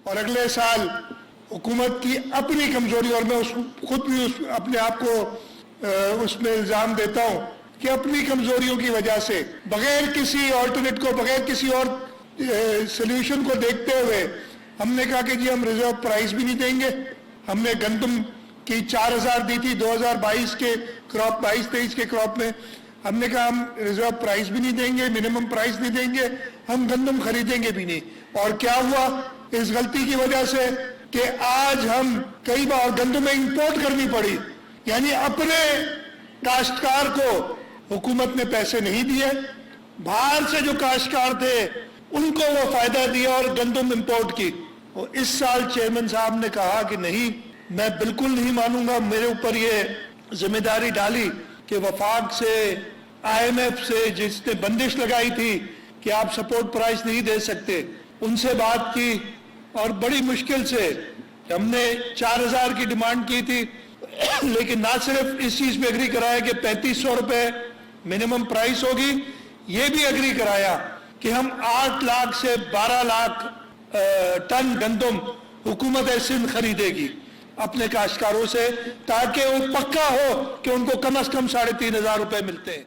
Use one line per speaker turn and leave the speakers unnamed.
اور اگلے سال حکومت کی اپنی کمزوری، اور میں خود بھی اپنے آپ کو اس میں الزام دیتا ہوں کہ اپنی کمزوریوں کی وجہ سے بغیر کسی آلٹرنیٹ کو، بغیر کسی اور سلیوشن کو دیکھتے ہوئے ہم نے کہا کہ جی ہم ریزرو پرائز بھی نہیں دیں گے. ہم نے گندم کی 4,000 دی تھی 2022 کے کراپ، 22-23 کے کراپ میں. ہم نے کہا ہم ریزرو پرائز بھی نہیں دیں گے، منیمم پرائز نہیں دیں گے، ہم گندم خریدیں گے بھی نہیں. اور کیا ہوا اس غلطی کی وجہ سے کہ آج ہم کئی بار گندم امپورٹ کرنی پڑی. یعنی اپنے کاشتکار کو حکومت نے پیسے نہیں دیے، باہر سے جو کاشتکار تھے ان کو وہ فائدہ دیا اور گندم امپورٹ کی. اور اس سال چیئرمین صاحب نے کہا کہ نہیں، میں بالکل نہیں مانوں گا. میرے اوپر یہ ذمہ داری ڈالی کہ وفاق سے، IMF سے جس نے بندش لگائی تھی کہ آپ سپورٹ پرائز نہیں دے سکتے، ان سے بات کی اور بڑی مشکل سے ہم نے 4,000 کی ڈیمانڈ کی تھی. لیکن نہ صرف اس چیز پہ اگری کرایا کہ 3,500 روپے منیمم پرائس ہوگی، یہ بھی اگری کرایا کہ ہم 8 لاکھ سے 12 لاکھ ٹن گندم حکومت سندھ خریدے گی اپنے کاشتکاروں سے، تاکہ وہ پکا ہو کہ ان کو کم از کم 3,500 روپے ملتے ہیں.